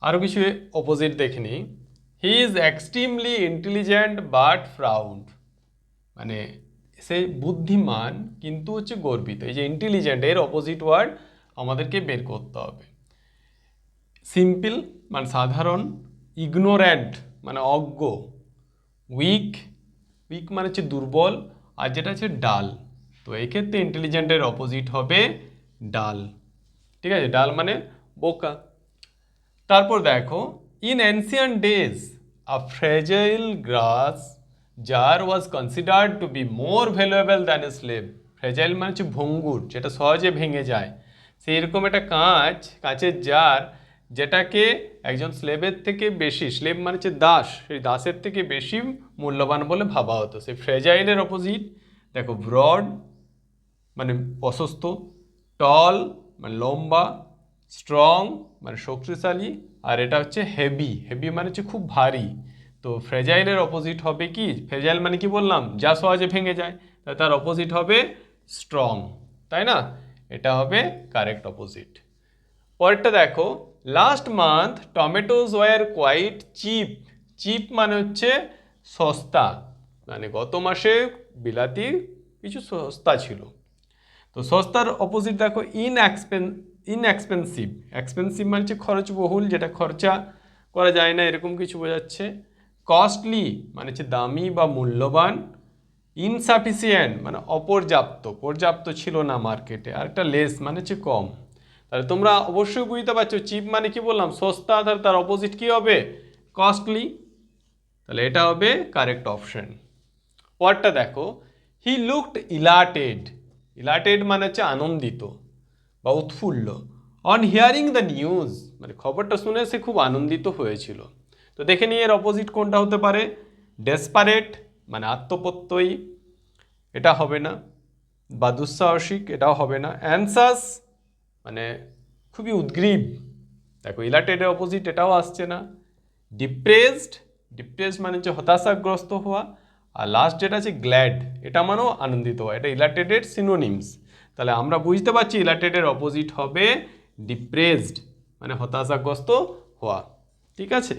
আরও কিছু অপোজিট দেখে নিই। He is extremely intelligent but proud, মানে সে বুদ্ধিমান কিন্তু হচ্ছে গর্বিত। এই যে ইন্টেলিজেন্ট এর অপোজিট ওয়ার্ড আমাদেরকে বের করতে হবে। সিম্পল মানে সাধারণ, ইগনোরেন্ট মানে অজ্ঞ, উইক, উইক মানে হচ্ছে দুর্বল, আর যেটা হচ্ছে ডাল। তো এই ক্ষেত্রে ইন্টেলিজেন্টের অপোজিট হবে ডাল। ঠিক আছে, ডাল মানে বোকা। তারপর দেখো, in ancient days a fragile glass jar was considered to be more valuable than a slave. Fragile মানে হচ্ছে ভঙ্গুর, যেটা সহজে ভেঙে যায়। সেই রকম একটা কাঁচের জার যেটাকে একজন স্লেভের থেকে বেশি, স্লেভ মানে হচ্ছে দাস, সেই দাসের থেকে বেশি মূল্যবান বলে ভাবা হতো। সেই ফ্রেজাইলের অপোজিট দেখো ব্রড মানে প্রশস্ত, টল মানে লম্বা, স্ট্রং মানে শক্তিশালী, আর এটা হচ্ছে হেভি, হেভি মানে হচ্ছে খুব ভারী। তো ফ্রেজাইলের অপোজিট হবে কি, ফ্রেজাইল মানে কি বললাম, যা সহজে ভেঙে যায়, তার অপোজিট হবে স্ট্রং, তাই না? এটা হবে কারেক্ট অপোজিট। পরেরটা দেখো, last month tomatoes were quite cheap. Cheap মানে হচ্ছে সস্তা, মানে গত মাসে বিলাতি কিছু সস্তা ছিল। তো সস্তার অপোজিট দেখো ইনএক্সপেন্সিভ। এক্সপেন্সিভ মানে হচ্ছে খরচবহুল, যেটা খরচা করা যায় না এরকম কিছু বোঝাচ্ছে। কস্টলি মানে হচ্ছে দামি বা মূল্যবান। ইনসাফিসিয়েন্ট মানে অপর্যাপ্ত, পর্যাপ্ত ছিল না মার্কেটে। আর একটা লেস মানে হচ্ছে কম। তাহলে তোমরা অবশ্যই বুঝতে পারছো চিপ মানে কি বললাম, সস্তা, তাহলে তার অপোজিট কি হবে, কস্টলি। তাহলে এটা হবে কারেক্ট অপশন। পরটা দেখো, হি লুকড ইলাটেড। ইলাটেড মানে হচ্ছে আনন্দিত বা উৎফুল্ল। অন হিয়ারিং দ্য নিউজ মানে খবরটা শুনে সে খুব আনন্দিত হয়েছিল। তো দেখে নিয়ে এর অপোজিট কোনটা হতে পারে, ডেসপারেট মানে আত্মপ্রত্যয়ী, এটা হবে না, বা দুঃসাহসিক, এটাও হবে না। অ্যানসাস মানে খুবই উদ্গ্রীব, দেখো ইলাটেডের অপোজিট এটাও আসছে না। ডিপ্রেসড, ডিপ্রেসড মানে হচ্ছে হতাশাগ্রস্ত হওয়া। আর লাস্ট যেটা আছে গ্ল্যাড, এটা মানেও আনন্দিত হওয়া, এটা ইলাটেডের সিনোনিমস। তাহলে আমরা বুঝতে পারছি ইলাটেডের অপোজিট হবে ডিপ্রেসড মানে হতাশাগ্রস্ত হওয়া। ঠিক আছে।